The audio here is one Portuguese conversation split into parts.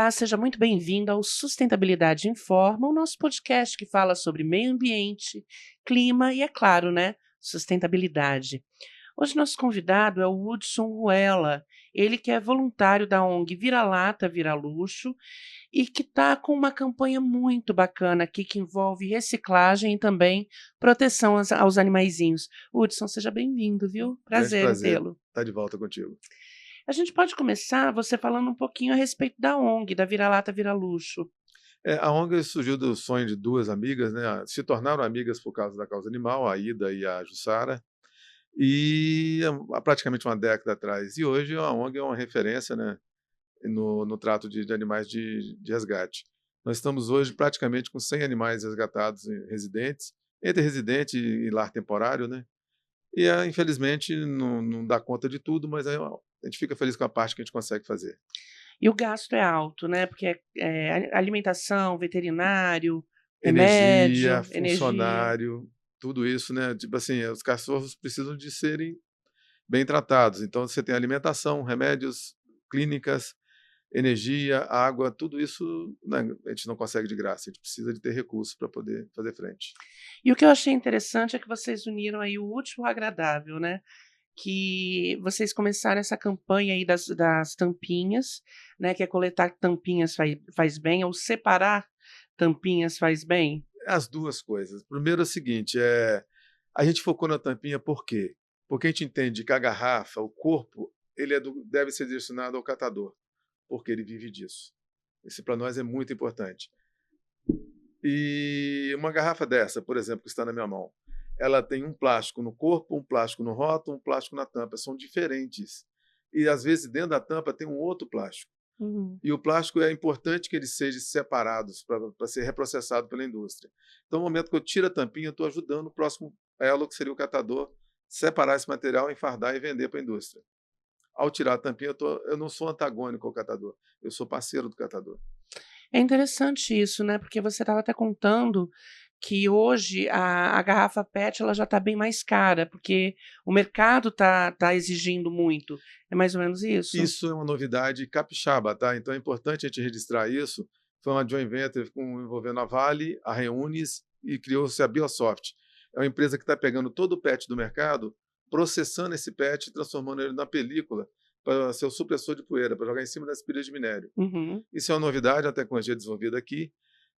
Olá, seja muito bem-vindo ao Sustentabilidade Informa, o nosso podcast que fala sobre meio ambiente, clima e, é claro, né, sustentabilidade. Hoje nosso convidado é o Hudson Ruela, ele que é voluntário da ONG Vira-Lata, Vira Luxo e que está com uma campanha muito bacana aqui que envolve reciclagem e também proteção aos animaizinhos. Hudson, seja bem-vindo, viu? Grande Prazer em prazer tê-lo. estar de volta contigo. A gente pode começar você falando um pouquinho a respeito da ONG, da Vira-Lata, Vira Luxo. A ONG surgiu do sonho de 2 amigas, né, se tornaram amigas por causa da causa animal, a Ida e a Jussara, e há praticamente uma década atrás. E hoje a ONG é uma referência, né, no trato de animais de resgate. Nós estamos hoje praticamente com 100 animais resgatados em residentes, entre residente e lar temporário, né, e, infelizmente não dá conta de tudo, mas a gente fica feliz com a parte que a gente consegue fazer. E o gasto é alto, né, porque alimentação, veterinário, Energia, remédio, energia. funcionário, tudo isso, né, tipo assim, os cachorros precisam de serem bem tratados, então você tem alimentação, remédios, clínicas, energia, água, tudo isso, né, a gente não consegue de graça, a gente precisa de ter recursos para poder fazer frente. E o que eu achei interessante é que vocês uniram aí o útil ao agradável, né, que vocês começaram essa campanha aí das tampinhas, né, que é coletar tampinhas faz bem ou separar tampinhas faz bem? As 2 coisas. Primeiro é o seguinte, a gente focou na tampinha por quê? Porque a gente entende que a garrafa, o corpo, ele deve ser direcionado ao catador, porque ele vive disso. Isso para nós é muito importante. E uma garrafa dessa, por exemplo, que está na minha mão, ela tem um plástico no corpo, um plástico no rótulo, um plástico na tampa, são diferentes. E às vezes dentro da tampa tem um outro plástico. Uhum. E o plástico é importante que eles sejam separados para ser reprocessado pela indústria. Então, no momento que eu tiro a tampinha, eu estou ajudando o próximo elo, que seria o catador, separar esse material, enfardar e vender para a indústria. Ao tirar a tampinha, eu não sou antagônico ao catador, eu sou parceiro do catador. É interessante isso, né, porque você estava até contando que hoje a garrafa PET ela já está bem mais cara, porque o mercado tá exigindo muito. É mais ou menos isso? Isso é uma novidade capixaba, tá? Então é importante a gente registrar isso. Foi uma joint venture envolvendo a Vale, a Reunis e criou-se a Biosoft. É uma empresa que está pegando todo o PET do mercado, processando esse PET e transformando ele na película para ser o supressor de poeira, para jogar em cima das pilhas de minério. Uhum. Isso é uma novidade, uma tecnologia desenvolvida aqui.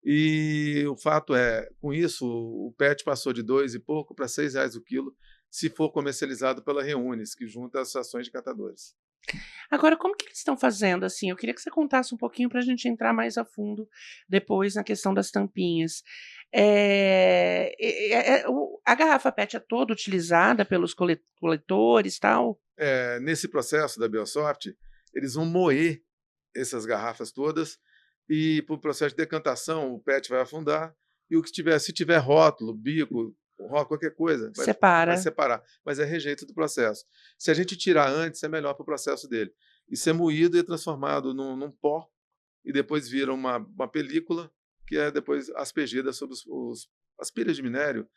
E o fato é, com isso, o PET passou de 2 e pouco para R$ 6 o quilo, se for comercializado pela Reunis, que junta as associações de catadores. Agora como que eles estão fazendo, assim? Eu queria que você contasse um pouquinho para a gente entrar mais a fundo depois na questão das tampinhas. A garrafa PET é toda utilizada pelos coletores, tal? Nesse processo da Biosoft, eles vão moer essas garrafas todas e, por processo de decantação, o PET vai afundar e se tiver rótulo, bico, qualquer coisa, vai Separa. separar. Mas é rejeito do processo. Se a gente tirar antes, é melhor para o processo dele. Isso é moído e é transformado num pó e depois vira uma película que é depois aspergida sobre as pilhas de minério,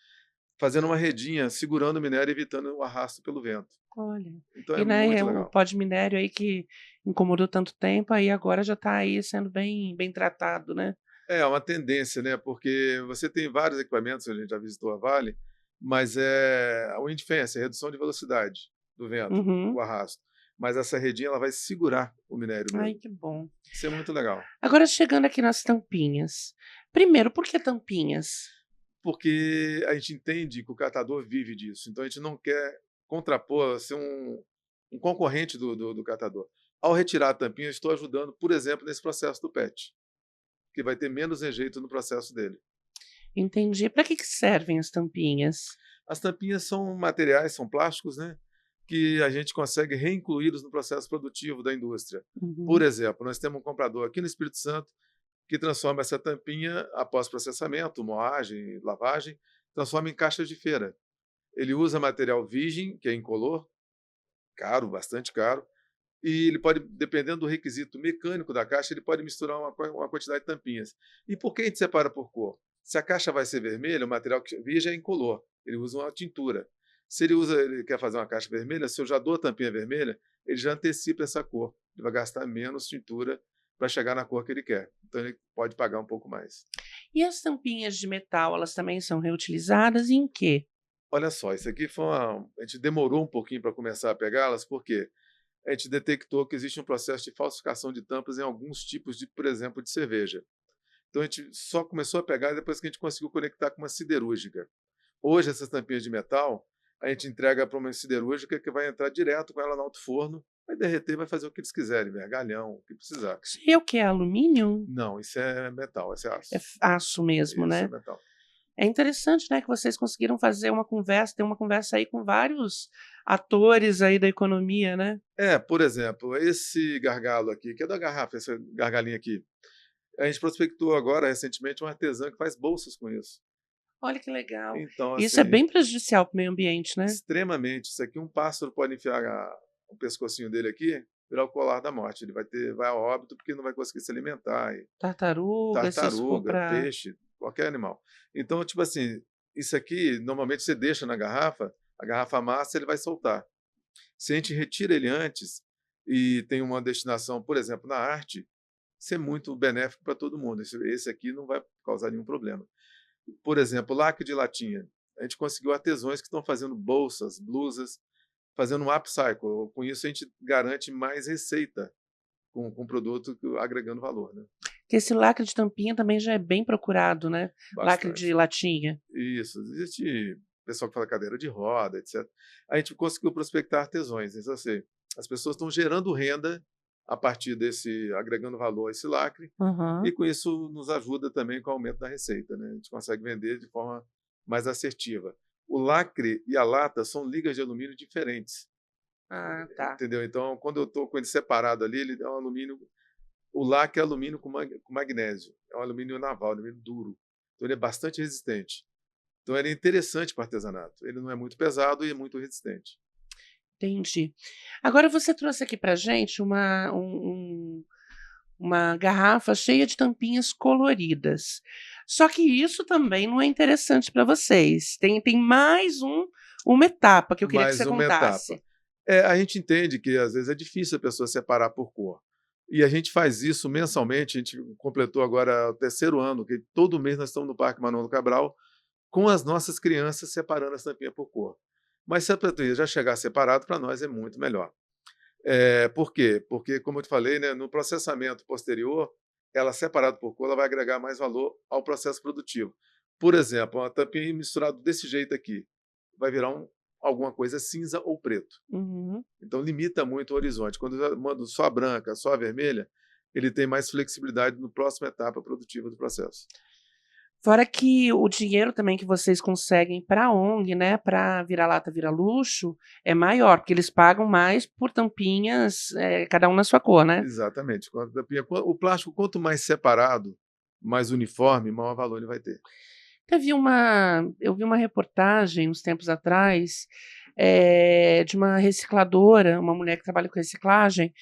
fazendo uma redinha, segurando o minério e evitando o arrasto pelo vento. Olha. Então é E, né, muito o legal. pó de minério aí que incomodou tanto tempo, aí agora já está aí sendo bem tratado, né. É uma tendência, né, porque você tem vários equipamentos, a gente já visitou a Vale, mas o wind fence, a redução de velocidade do vento, o Uhum. arrasto. Mas essa redinha ela vai segurar o minério Ai, mesmo. que bom. Isso é muito legal, Agora chegando aqui nas tampinhas. Primeiro, por que tampinhas? porque a gente entende que o catador vive disso, então a gente não quer contrapor, ser um concorrente do catador. Ao retirar a tampinha, eu estou ajudando, por exemplo, nesse processo do PET, que vai ter menos rejeito no processo dele. Entendi. Para que servem as tampinhas? As tampinhas são materiais, são plásticos, né, que a gente consegue reincluí-los no processo produtivo da indústria. Por Uhum. exemplo, nós temos um comprador aqui no Espírito Santo que transforma essa tampinha, após processamento, moagem, lavagem, transforma em caixas de feira. Ele usa material virgem, que é incolor, caro, bastante caro, e ele pode, dependendo do requisito mecânico da caixa, ele pode misturar uma quantidade de tampinhas. E por que a gente separa por cor? Se a caixa vai ser vermelha, o material virgem é incolor, ele usa uma tintura. Se ele quer fazer uma caixa vermelha, se eu já dou a tampinha vermelha, ele já antecipa essa cor, ele vai gastar menos tintura para chegar na cor que ele quer. Então ele pode pagar um pouco mais. E as tampinhas de metal, elas também são reutilizadas e em quê? Olha só, isso aqui foi a gente demorou um pouquinho para começar a pegá-las, porque a gente detectou que existe um processo de falsificação de tampas em alguns tipos de, por exemplo, de cerveja. Então a gente só começou a pegar depois que a gente conseguiu conectar com uma siderúrgica. Hoje essas tampinhas de metal, a gente entrega para uma siderúrgica que vai entrar direto com ela no alto forno, vai derreter, vai fazer o que eles quiserem, vergalhão, o que precisar. Isso aí é o quê? Alumínio? Não, isso é metal, isso é aço. É aço mesmo, Isso é né? metal. É interessante, né, que vocês conseguiram fazer uma conversa, ter uma conversa aí com vários atores aí da economia, né? Por exemplo, esse gargalo aqui, que é da garrafa, essa gargalinha aqui, a gente prospectou agora recentemente um artesão que faz bolsas com isso. Olha que legal. Então, Isso é assim, bem prejudicial para o meio ambiente, né? extremamente. Isso aqui, um pássaro pode enfiar o pescocinho dele aqui, virar o colar da morte. Ele vai ao óbito porque não vai conseguir se alimentar. Tartaruga, se isso for Tartaruga, para... peixe, qualquer animal. Então, tipo assim, isso aqui, normalmente você deixa na garrafa, a garrafa amassa, ele vai soltar. Se a gente retira ele antes e tem uma destinação, por exemplo, na arte, isso é muito benéfico para todo mundo. Esse aqui não vai causar nenhum problema. Por exemplo, lacre de latinha. A gente conseguiu artesãos que estão fazendo bolsas, blusas, fazendo um upcycle. Com isso, a gente garante mais receita com o produto, agregando valor, né? Que esse lacre de tampinha também já é bem procurado, né? Lacre de Bastante. latinha. Isso. Existe pessoal que fala cadeira de roda, etc. A gente conseguiu prospectar artesãos. Então, assim, as pessoas estão gerando renda a partir desse, agregando valor a esse lacre, e Aham. com isso nos ajuda também com o aumento da receita, né? A gente consegue vender de forma mais assertiva. O lacre e a lata são ligas de alumínio diferentes, Ah, tá. entendeu? Então, quando eu estou com ele separado ali, ele é um alumínio. O lacre é alumínio com magnésio, é um alumínio naval, alumínio duro. Então, ele é bastante resistente. Então, ele é interessante para artesanato. Ele não é muito pesado e é muito resistente. Entendi. Agora você trouxe aqui pra gente uma garrafa cheia de tampinhas coloridas. Só que isso também não é interessante para vocês. Tem mais uma etapa que eu queria que Mais você uma etapa. contasse. A gente entende que às vezes é difícil a pessoa separar por cor. E a gente faz isso mensalmente, a gente completou agora o 3º ano, que todo mês nós estamos no Parque Manuel Cabral, com as nossas crianças separando as tampinhas por cor. Mas se a tampinha já chegar separado, para nós é muito melhor. Por quê? Porque, como eu te falei, né, no processamento posterior, ela separada por cor, ela vai agregar mais valor ao processo produtivo. Por exemplo, uma tampinha misturada desse jeito aqui, vai virar alguma coisa cinza ou preto. Uhum. Então limita muito o horizonte. Quando eu mando só a branca, só a vermelha, ele tem mais flexibilidade na próxima etapa produtiva do processo. Fora que o dinheiro também que vocês conseguem para a ONG, né, para Vira-Lata Vira Luxo, é maior, porque eles pagam mais por tampinhas, cada um na sua cor, né? Exatamente. O plástico, quanto mais separado, mais uniforme, maior valor ele vai ter. Eu vi uma reportagem uns tempos atrás, de uma recicladora, uma mulher que trabalha com reciclagem,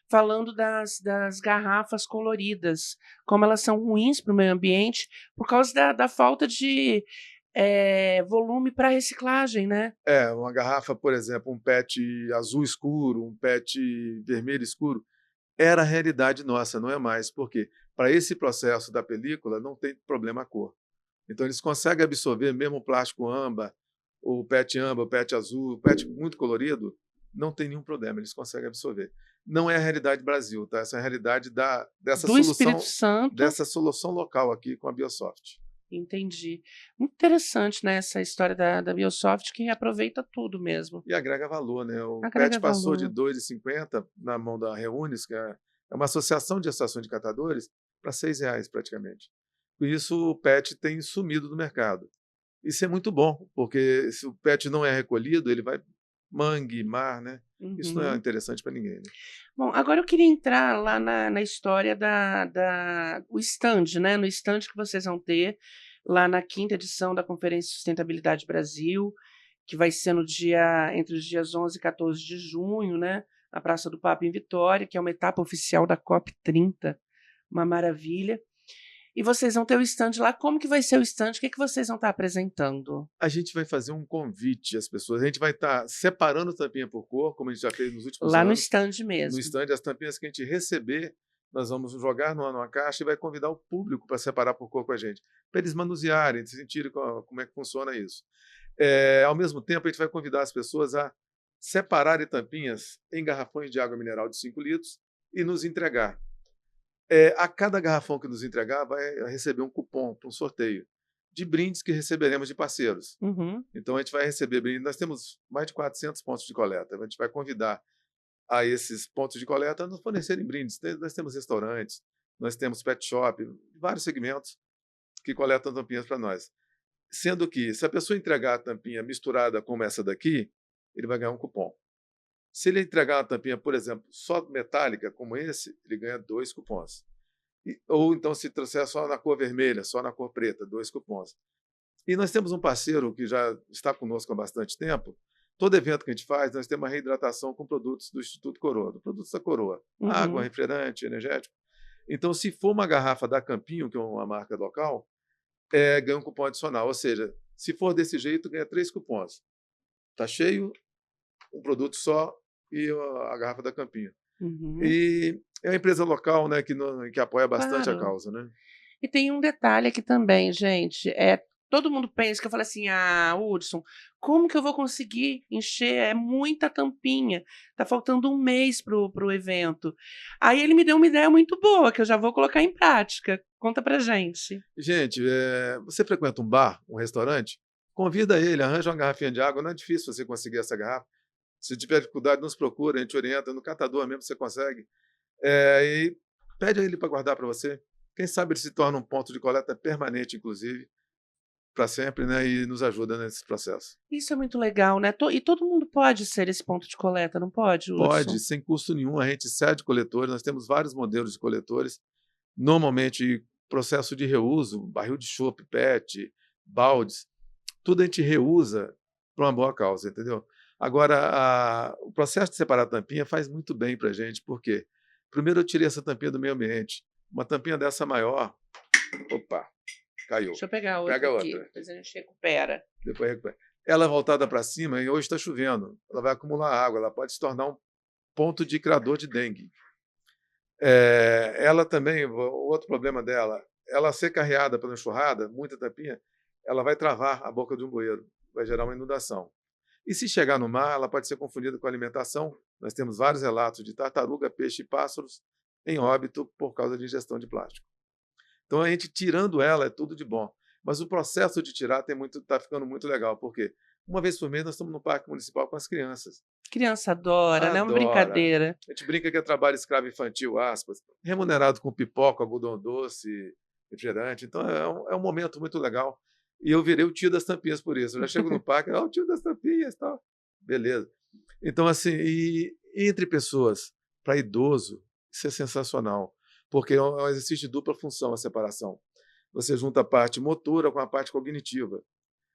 falando das garrafas coloridas, como elas são ruins para o meio ambiente por causa da falta de volume para reciclagem, né? Uma garrafa, por exemplo, um PET azul escuro, um PET vermelho escuro, era a realidade nossa, não é mais. Por quê? Para esse processo da película, não tem problema a cor. Então, eles conseguem absorver mesmo o plástico âmbar, o PET azul, o PET muito colorido, não tem nenhum problema, eles conseguem absorver. Não é a realidade do Brasil, tá? Essa é a realidade Do Espírito Santo. dessa solução local aqui com a Biosoft. Entendi. Muito interessante, né, essa história da Biosoft, que aproveita tudo mesmo. E agrega valor, né? O Agrega PET passou de valor. R$ 2,50 na mão da Reunis, que é uma associação de estações de catadores, para R$ 6 praticamente. Com isso, o PET tem sumido do mercado. Isso é muito bom, porque se o PET não é recolhido, ele vai mangue, mar, né? Isso não é Uhum. interessante para ninguém, né? Bom, agora eu queria entrar lá na história o stand, né? No stand que vocês vão ter lá na 5ª edição da Conferência Sustentabilidade Brasil, que vai ser entre os dias 11 e 14 de junho, né? Na Praça do Papa em Vitória, que é uma etapa oficial da COP30, uma maravilha. E vocês vão ter o stand lá. Como que vai ser o stand? O que vocês vão estar apresentando? A gente vai fazer um convite às pessoas. A gente vai estar separando tampinha por cor, como a gente já fez nos últimos Lá no anos. stand No mesmo. stand, as tampinhas que a gente receber, nós vamos jogar numa caixa e vai convidar o público para separar por cor com a gente, para eles manusearem, sentirem como é que funciona isso. Ao mesmo tempo, a gente vai convidar as pessoas a separarem tampinhas em garrafões de água mineral de 5 litros e nos entregar. A cada garrafão que nos entregar, vai receber um cupom para um sorteio de brindes que receberemos de parceiros. Uhum. Então, a gente vai receber brindes. Nós temos mais de 400 pontos de coleta. A gente vai convidar a esses pontos de coleta a nos fornecerem brindes. Nós temos restaurantes, nós temos pet shop, vários segmentos que coletam tampinhas para nós. Sendo que, se a pessoa entregar a tampinha misturada como essa daqui, ele vai ganhar um cupom. Se ele entregar uma tampinha, por exemplo, só metálica, como esse, ele ganha 2 cupons. Ou então, se trouxer só na cor vermelha, só na cor preta, 2 cupons. E nós temos um parceiro que já está conosco há bastante tempo. Todo evento que a gente faz, nós temos uma reidratação com produtos do Instituto Coroa, produtos da Coroa. Água, Uhum. refrigerante, energético. Então, se for uma garrafa da Campinho, que é uma marca local, ganha um cupom adicional. Ou seja, se for desse jeito, ganha 3 cupons. Está cheio, um produto só e a garrafa da Campinho. Uhum. E é uma empresa local, né, que apoia bastante a Claro. causa, né? E tem um detalhe aqui também, gente, todo mundo pensa que eu falo assim: "Ah, Hudson, como que eu vou conseguir encher? É muita tampinha, tá faltando um mês pro evento". Aí ele me deu uma ideia muito boa, que eu já vou colocar em prática. Conta pra gente. Gente, você frequenta um bar, um restaurante? Convida ele, arranja uma garrafinha de água, não é difícil você conseguir essa garrafa. Se tiver dificuldade, nos procura, a gente orienta, no catador mesmo você consegue. E pede a ele para guardar para você. Quem sabe ele se torna um ponto de coleta permanente, inclusive, para sempre, né, e nos ajuda nesse processo. Isso é muito legal, né. E todo mundo pode ser esse ponto de coleta, não pode, Pode, Hudson? sem custo nenhum, a gente cede coletores, nós temos vários modelos de coletores, normalmente processo de reuso, barril de chopp, PET, baldes, tudo a gente reusa para uma boa causa, entendeu? Agora, o processo de separar a tampinha faz muito bem para a gente, por quê? Primeiro eu tirei essa tampinha do meio ambiente, uma tampinha dessa maior, opa, caiu, Deixa eu pegar outra pega aqui, outra, depois a gente recupera. depois recupera. Ela voltada para cima, e hoje está chovendo, ela vai acumular água, ela pode se tornar um ponto de criador de dengue. Ela também, o outro problema dela, ela ser carreada pela enxurrada, muita tampinha, ela vai travar a boca de um bueiro, vai gerar uma inundação. E se chegar no mar, ela pode ser confundida com alimentação. Nós temos vários relatos de tartaruga, peixe e pássaros em óbito por causa de ingestão de plástico. Então, a gente tirando ela é tudo de bom. Mas o processo de tirar está ficando muito legal, porque uma vez por mês nós estamos no Parque Municipal com as crianças. Criança adora, né, uma Adora. brincadeira. A gente brinca que é trabalho escravo infantil, aspas, remunerado com pipoca, algodão doce, refrigerante. Então, é um momento muito legal. E eu virei o tio das tampinhas por isso. Eu já chego no parque, o tio das tampinhas e tal. Beleza. Então, assim, e entre pessoas, para idoso, isso é sensacional, porque é um exercício de dupla função a separação. Você junta a parte motora com a parte cognitiva.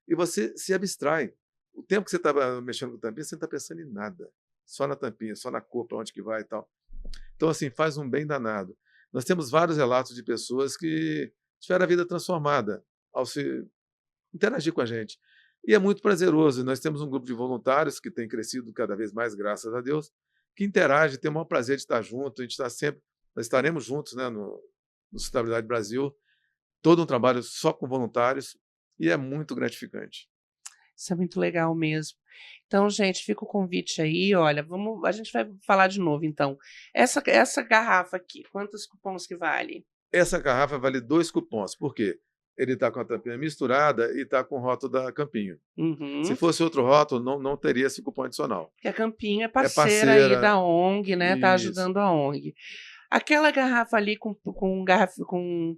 E você se abstrai. O tempo que você estava mexendo com tampinha, você não está pensando em nada. Só na tampinha, só na cor, para onde que vai e tal. Então, assim, faz um bem danado. Nós temos vários relatos de pessoas que tiveram a vida transformada ao se interagir com a gente. E é muito prazeroso. Nós temos um grupo de voluntários que tem crescido cada vez mais, graças a Deus, que interage, tem o maior prazer de estar junto. A gente está sempre, nós estaremos juntos, né, no Sustentabilidade Brasil, todo um trabalho só com voluntários, e é muito gratificante. Isso é muito legal mesmo. Então, gente, fica o convite aí, olha, a gente vai falar de novo então. Essa garrafa aqui, quantos cupons que vale? Essa garrafa vale 2 cupons, por quê? Ele está com a tampinha misturada e está com o rótulo da Campinho. Se Uhum. fosse outro rótulo, não teria esse cupom adicional. Porque a Campinho é É parceira aí parceira, da ONG, né, tá isso. ajudando a ONG. Aquela garrafa ali com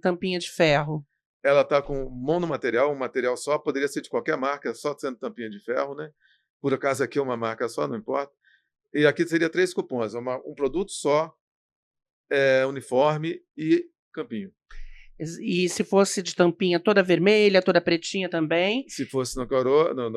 tampinha de ferro, Ela está com monomaterial, um material só, poderia ser de qualquer marca, só sendo tampinha de ferro, né? Por acaso aqui é uma marca só, não importa. E aqui seria 3 cupons, um produto só, uniforme e Campinho. e se fosse de tampinha toda vermelha, toda pretinha também, Se fosse no Coroa, na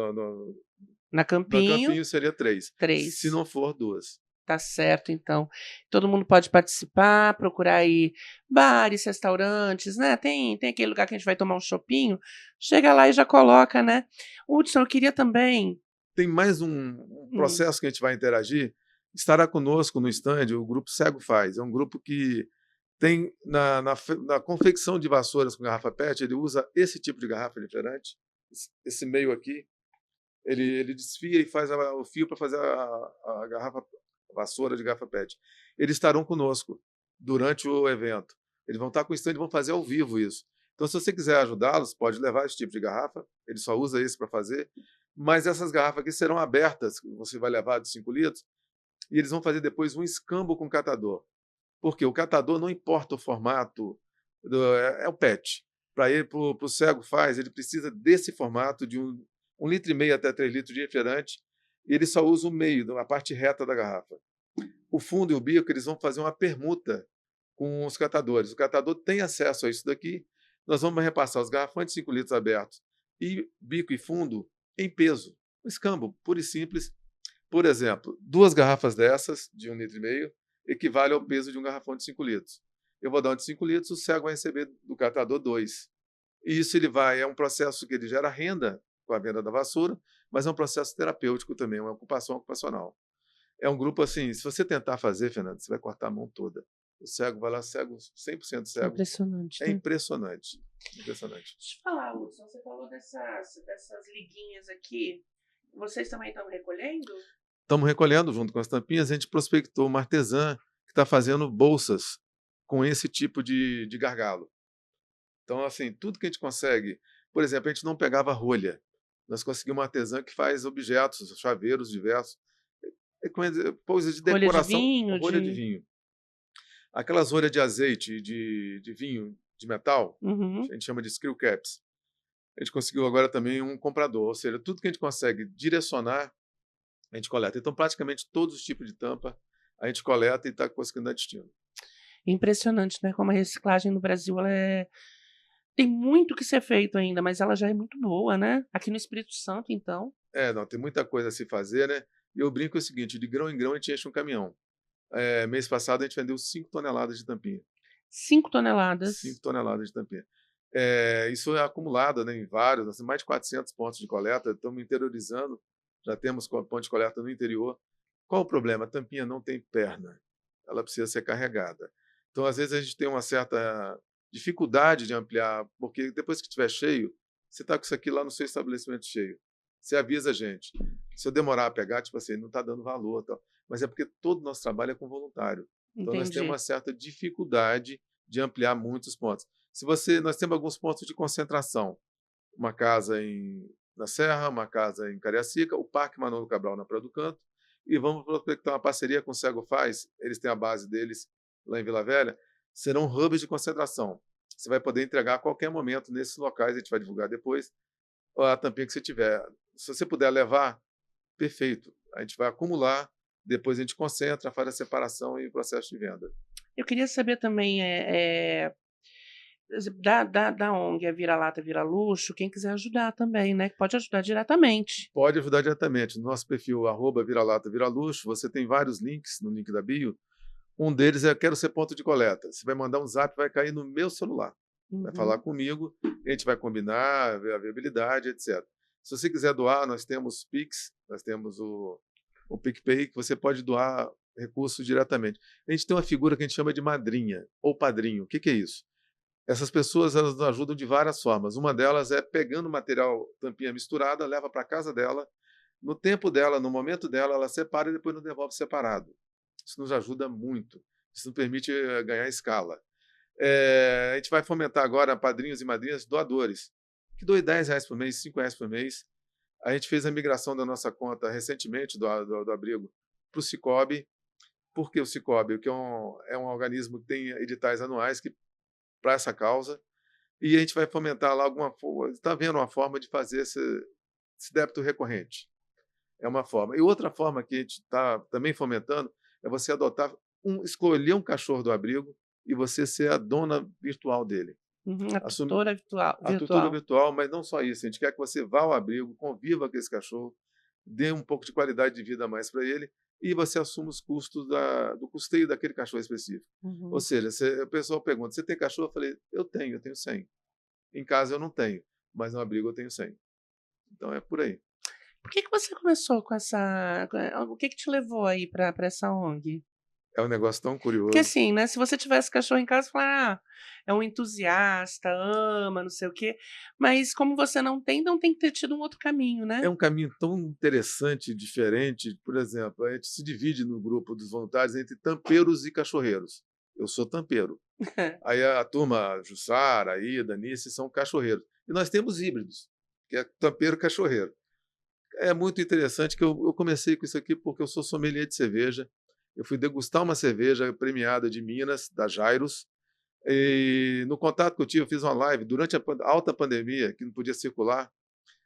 na Campinho, Campinho seria 3. 3. Se não for, 2. Tá certo, então. Todo mundo pode participar, procurar aí bares, restaurantes, né, tem aquele lugar que a gente vai tomar um chopinho, chega lá e já coloca, né. Hudson, eu queria também Tem mais um hum, processo que a gente vai interagir, estará conosco no stand o grupo Cego Faz, é um grupo que Tem na confecção de vassouras com garrafa PET, ele usa esse tipo de garrafa refrigerante, esse meio aqui, ele desfia e faz o fio para fazer a garrafa, a vassoura de garrafa PET. Eles estarão conosco durante o evento. Eles vão estar com o stand e vão fazer ao vivo isso. Então, se você quiser ajudá-los, pode levar esse tipo de garrafa, ele só usa esse para fazer, mas essas garrafas aqui serão abertas, você vai levar de 5 litros, e eles vão fazer depois um escambo com o catador. Porque o catador não importa o formato, é o PET. Para o cego faz, ele precisa desse formato de 1,5 litro até 3 litros de refrigerante, e ele só usa o meio, a parte reta da garrafa. O fundo e o bico, eles vão fazer uma permuta com os catadores. O catador tem acesso a isso daqui, nós vamos repassar os garrafões de 5 litros abertos e bico e fundo em peso. Um escambo, puro e simples. Por exemplo, 2 garrafas dessas, de 1,5 litro, equivale ao peso de um garrafão de 5 litros. Eu vou dar um de 5 litros, o cego vai receber do catador 2. E isso é um processo que ele gera renda com a venda da vassoura, mas é um processo terapêutico também, uma ocupação ocupacional. É um grupo assim, se você tentar fazer, Fernando, você vai cortar a mão toda. O cego vai lá, cego, 100% cego. Impressionante, É né? impressionante. Impressionante. Deixa eu falar, Hudson, você falou dessas liguinhas aqui. Vocês também estão recolhendo? Estamos recolhendo junto com as tampinhas, a gente prospectou uma artesã que está fazendo bolsas com esse tipo de gargalo. Então, assim, tudo que a gente consegue. Por exemplo, a gente não pegava rolha. Nós conseguimos uma artesã que faz objetos, chaveiros diversos, coisas de Rolha de decoração, vinho, rolha de vinho. Aquelas rolhas de azeite de vinho de metal, Uhum. a gente chama de screw caps. A gente conseguiu agora também um comprador, ou seja, tudo que a gente consegue direcionar, a gente coleta. Então, praticamente todos os tipos de tampa a gente coleta e está conseguindo dar destino. Impressionante, né? Como a reciclagem no Brasil tem muito que ser feito ainda, mas ela já é muito boa, né? Aqui no Espírito Santo, então. Não, tem muita coisa a se fazer, né? E eu brinco o seguinte: de grão em grão a gente enche um caminhão. Mês passado a gente vendeu 5 toneladas de tampinha. 5 toneladas. 5 toneladas de tampinha. Isso é acumulado, né, em vários, nós temos mais de 400 pontos de coleta, estamos interiorizando, já temos ponto de coleta no interior. Qual o problema? A tampinha não tem perna, ela precisa ser carregada. Então, às vezes, a gente tem uma certa dificuldade de ampliar, porque depois que estiver cheio, você está com isso aqui lá no seu estabelecimento cheio. Você avisa a gente. Se eu demorar a pegar, tipo assim, não está dando valor. Tal. Mas é porque todo o nosso trabalho é com voluntário. Então, nós temos uma certa dificuldade de ampliar muitos pontos. Nós temos alguns pontos de concentração. Uma casa na Serra, uma casa em Cariacica, o Parque Manolo Cabral na Praia do Canto, e vamos prospectar uma parceria com o Cego Faz, eles têm a base deles lá em Vila Velha, serão hubs de concentração. Você vai poder entregar a qualquer momento nesses locais, a gente vai divulgar depois, a tampinha que você tiver. Se você puder levar, perfeito. A gente vai acumular, depois a gente concentra, faz a separação e o processo de venda. Eu queria saber também, da ONG, a Vira-Lata Vira Luxo, quem quiser ajudar também, né? Pode ajudar diretamente. Pode ajudar diretamente. No nosso perfil, @Vira-Lata Vira Luxo, você tem vários links no link da bio. Um deles é Quero Ser Ponto de Coleta. Você vai mandar um zap, vai cair no meu celular. Vai falar comigo, a gente vai combinar, ver a viabilidade, etc. Se você quiser doar, nós temos Pix, nós temos o PicPay, que você pode doar recursos diretamente. A gente tem uma figura que a gente chama de madrinha ou padrinho. O que é isso? Essas pessoas, elas nos ajudam de várias formas. Uma delas é pegando material, tampinha misturada, leva para casa dela, no tempo dela, no momento dela, ela separa e depois nos devolve separado. Isso nos ajuda muito. Isso nos permite ganhar escala. A gente vai fomentar agora padrinhos e madrinhas doadores, que doem R$10 por mês, R$5 por mês. A gente fez a migração da nossa conta recentemente do abrigo para o Cicobi. Por que o Cicobi? Porque é um organismo que tem editais anuais para essa causa. E a gente vai fomentar lá alguma forma. Está vendo uma forma de fazer esse débito recorrente. É uma forma. E outra forma que a gente está também fomentando é você escolher um cachorro do abrigo e você ser a dona virtual dele. A tutora virtual. A tutora virtual, mas não só isso. A gente quer que você vá ao abrigo, conviva com esse cachorro, dê um pouco de qualidade de vida a mais para ele e você assuma os custos do custeio daquele cachorro específico. Ou seja, o pessoal pergunta, você tem cachorro? Eu falei, eu tenho 100. Em casa eu não tenho, mas no abrigo eu tenho 100. Então é por aí. Por que você começou com essa... O que te levou aí para essa ONG? É um negócio tão Porque curioso. assim, né, se você tivesse cachorro em casa, falar: "Ah, é um entusiasta, ama, não sei o quê", mas como você não tem, então tem que ter tido um outro caminho, É né? um caminho tão interessante e diferente, por exemplo, a gente se divide no grupo dos voluntários entre tampeiros e cachorreiros. Eu sou tampeiro. Aí a turma, a Jussara, a Ida, a Nice, são cachorreiros. E nós temos híbridos, que é tampeiro e cachorreiro. É muito interessante que eu comecei com isso aqui porque eu sou sommelier de cerveja. Eu fui degustar uma cerveja premiada de Minas, da Jairos, e no contato que eu tive, eu fiz uma live durante a alta pandemia, que não podia circular.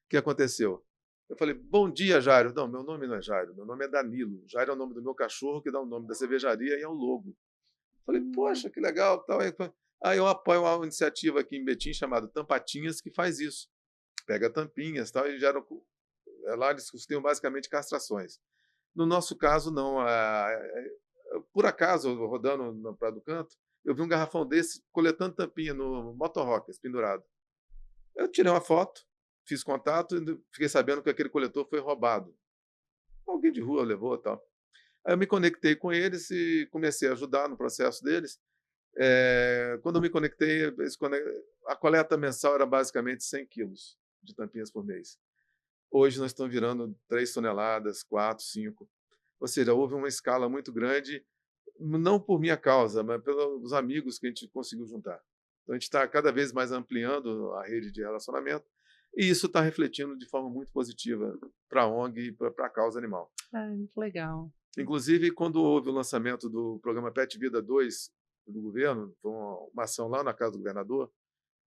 O que aconteceu? Eu falei, bom dia, Jairo. Não, meu nome não é Jairo, meu nome é Danilo. Jairo é o nome do meu cachorro, que dá o nome da cervejaria e é o logo. Eu falei, Hum. poxa, que legal. Tal. Aí eu apoio uma iniciativa aqui em Betim chamada Tampatinhas, que faz isso. Pega tampinhas tal, e geram. Lá eles costumam basicamente castrações. No nosso caso, não. Por acaso, rodando no Praia do Canto, eu vi um garrafão desse coletando tampinha no Motorrockers, pendurado. Eu tirei uma foto, fiz contato e fiquei sabendo que aquele coletor foi roubado. Alguém de rua levou e tal. Aí eu me conectei com eles e comecei a ajudar no processo deles. Quando eu me conectei, a coleta mensal era basicamente 100 quilos de tampinhas por mês. Hoje nós estamos virando 3 toneladas, 4, 5. Ou seja, houve uma escala muito grande, não por minha causa, mas pelos amigos que a gente conseguiu juntar. Então, a gente está cada vez mais ampliando a rede de relacionamento e isso está refletindo de forma muito positiva para a ONG e para a causa animal. Ah, muito legal. Inclusive, quando houve o lançamento do programa Pet Vida 2 do governo, foi uma ação lá na casa do governador,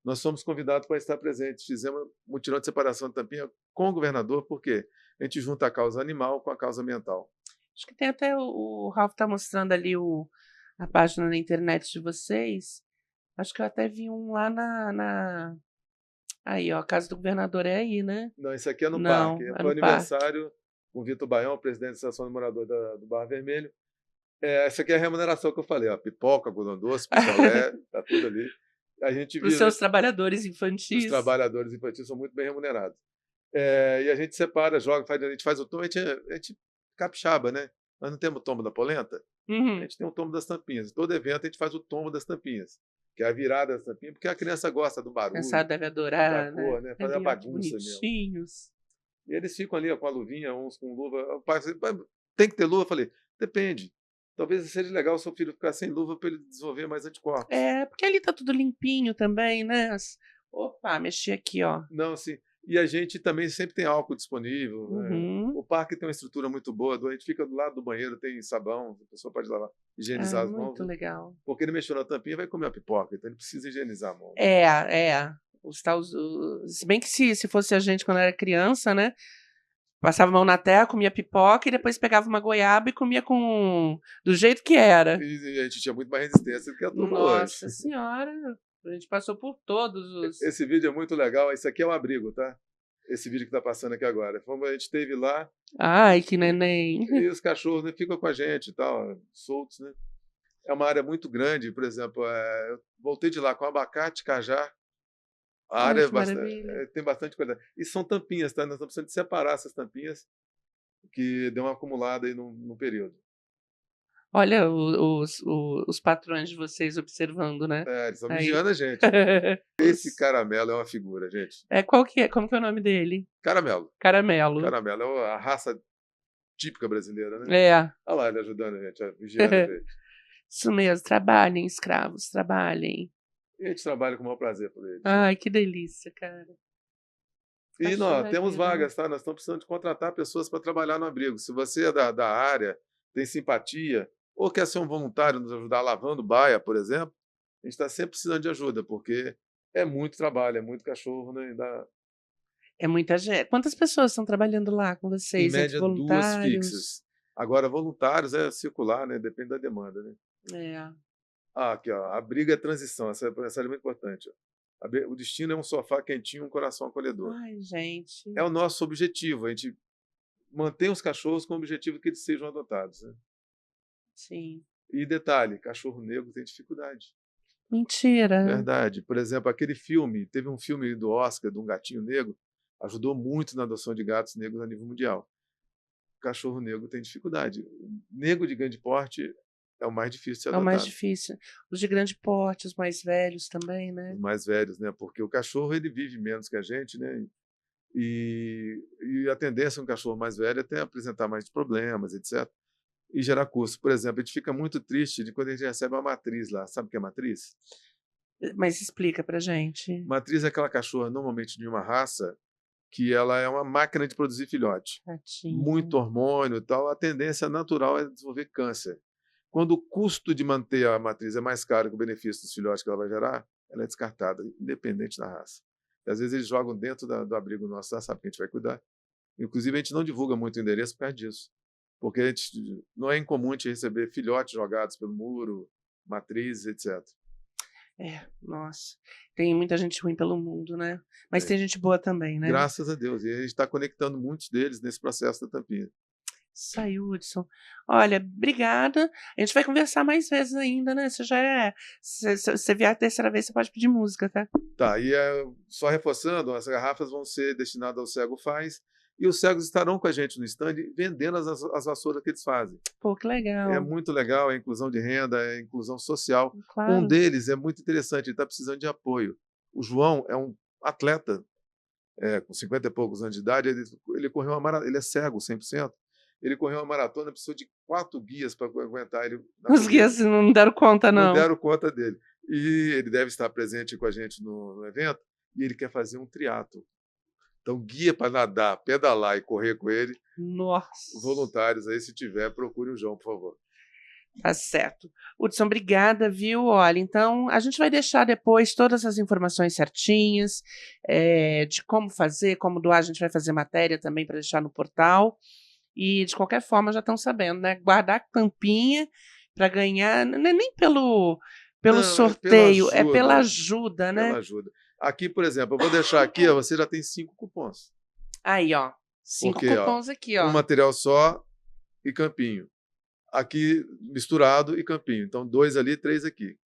nós fomos convidados para estar presentes. Fizemos um mutirão de separação de tampinha com o governador, porque a gente junta a causa animal com a causa ambiental. Acho que tem até o Ralph tá mostrando ali a página na internet de vocês. Acho que eu até vi um lá aí, ó, a casa do governador é aí, né? Não, isso aqui é no parque. Não, é Foi o no parque. aniversário com o Vitor Baião, presidente da Associação de Moradores do Bar Vermelho. Essa aqui é a remuneração que eu falei, ó, pipoca, algodão doce, picolé, tá tudo ali. A gente Para os vive, seus trabalhadores os infantis. trabalhadores infantis são muito bem remunerados. E a gente separa, joga, a gente faz o tombo, a gente capixaba, né? Nós não temos o tombo da polenta, a Uhum. gente tem o tombo das tampinhas. Em todo evento a gente faz o tombo das tampinhas, que é a virada das tampinhas, porque a criança gosta do barulho, Criançada deve da adorar, né? cor, né? Fazer a Ali, ó, que bagunça mesmo. bonitinhos. E eles ficam ali ó, com a luvinha, uns com luva. O pai disse, "Pai, tem que ter luva?" Eu falei, depende. Talvez seja legal o seu filho ficar sem luva para ele desenvolver mais anticorpos. É, porque ali tá tudo limpinho também, né? Opa, mexi aqui, ó. Não, sim. E a gente também sempre tem álcool disponível, né? Uhum. O parque tem uma estrutura muito boa, a gente fica do lado do banheiro, tem sabão, a pessoa pode lavar, Ah, higienizar as mãos, muito né? legal. Porque ele mexeu na tampinha vai comer a pipoca, então ele precisa higienizar a mão. É, é. Se bem que se fosse a gente quando era criança, né? Passava a mão na terra, comia pipoca e depois pegava uma goiaba e comia do jeito que era. E a gente tinha muito mais resistência do que a turma hoje. Nossa senhora, a gente passou por todos os. Esse vídeo é muito legal, esse aqui é um abrigo, tá? Esse vídeo que está passando aqui agora. A gente esteve lá Ai, que neném. e os cachorros, né, ficam com a gente e tal, soltos, né? É uma área muito grande, por exemplo, eu voltei de lá com abacate, cajá, a Ai, área que maravilha. tem bastante coisa. E são tampinhas, tá? Nós estamos precisando de separar essas tampinhas que deu uma acumulada aí no período. Olha os patrões de vocês observando, né? Eles estão Aí. vigiando a gente. Esse caramelo é uma figura, gente. Qual que é? Como que é o nome dele? Caramelo. Caramelo. Caramelo é a raça típica brasileira, né? É. Olha lá ele ajudando a gente, vigiando a gente. Isso mesmo, trabalhem, escravos, trabalhem. E a gente trabalha com o maior prazer por eles, né? Ai, que delícia, cara. E Cachorro nós é temos vida, né? vagas, tá? Nós estamos precisando de contratar pessoas para trabalhar no abrigo. Se você é da área, tem simpatia, ou quer ser um voluntário, nos ajudar lavando baia, por exemplo, a gente está sempre precisando de ajuda, porque é muito trabalho, é muito cachorro, né? É muita gente. Quantas pessoas estão trabalhando lá com Em vocês, entre média, 2 voluntários? fixas. Agora, voluntários é circular, né? Depende da demanda, né? É. Aqui, ó, a briga é transição, essa é muito importante. Ó. O destino é um sofá quentinho, um coração acolhedor. Ai, gente. É o nosso objetivo, a gente mantém os cachorros com o objetivo que eles sejam adotados. Né? Sim. E detalhe, cachorro negro tem dificuldade. Mentira. Verdade. Por exemplo, aquele filme, teve um filme do Oscar, de um gatinho negro, ajudou muito na adoção de gatos negros a nível mundial. Cachorro negro tem dificuldade. Negro de grande porte é o mais difícil de ser É o mais adotado. difícil. Os de grande porte, os mais velhos também, né? Os mais velhos, né? Porque o cachorro ele vive menos que a gente, né? E a tendência de um cachorro mais velho é até apresentar mais problemas, etc. E gerar custo. Por exemplo, a gente fica muito triste de quando a gente recebe uma matriz lá. Sabe o que é matriz? Mas explica pra gente. Matriz é aquela cachorra, normalmente de uma raça, que ela é uma máquina de produzir filhote. Muito Tadinho. hormônio e tal. A tendência natural é desenvolver câncer. Quando o custo de manter a matriz é mais caro que o benefício dos filhotes que ela vai gerar, ela é descartada, independente da raça. E, às vezes eles jogam dentro do abrigo nosso, já sabe que a gente vai cuidar. Inclusive, a gente não divulga muito o endereço por causa disso. Porque não é incomum a gente receber filhotes jogados pelo muro, matrizes, etc. Nossa. Tem muita gente ruim pelo mundo, né? Mas Tem. tem gente boa também, né? Graças a Deus. E a gente está conectando muitos deles nesse processo da tampinha. Isso aí, Hudson. Olha, obrigada. A gente vai conversar mais vezes ainda, né? Você já é. Se você vier a terceira vez, você pode pedir música, tá? Tá, e só reforçando, as garrafas vão ser destinadas ao Cego Faz, e os cegos estarão com a gente no stand vendendo as vassouras que eles fazem. Pô, que É legal. muito legal, é inclusão de renda, é inclusão social. Um Claro. deles é muito interessante, ele está precisando de apoio. O João é um atleta, com 50 e poucos anos de idade, ele correu uma maratona, ele é cego 100%. Ele correu uma maratona, precisou de 4 guias para aguentar ele na Os corrida. guias não deram conta, Não não. deram conta dele. E ele deve estar presente com a gente no evento, e ele quer fazer um triatlo. Então, guia para nadar, pedalar e correr com ele, Nossa. voluntários aí, se tiver, procure o João, por favor. Tá certo. Hudson, obrigada, viu? Olha, então a gente vai deixar depois todas as informações certinhas, de como fazer, como doar, a gente vai fazer matéria também para deixar no portal. E de qualquer forma já estão sabendo, né? Guardar tampinha para ganhar, não é nem pelo Não, sorteio, é pela ajuda, Pela né? ajuda. Aqui, por exemplo, eu vou deixar aqui, ó, você já tem 5 cupons. Aí, ó, 5 Porque, ó, cupons aqui, um ó. material só e campinho. Aqui, misturado e campinho. Então, 2 ali, 3 aqui.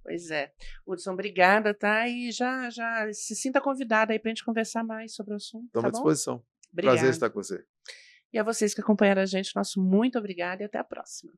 Pois é. Hudson, obrigada, tá? E já se sinta convidada aí para a gente conversar mais sobre o assunto, Estamos tá à bom? disposição. Prazer Obrigada. estar com você. E a vocês que acompanharam a gente, nosso muito obrigada e até a próxima.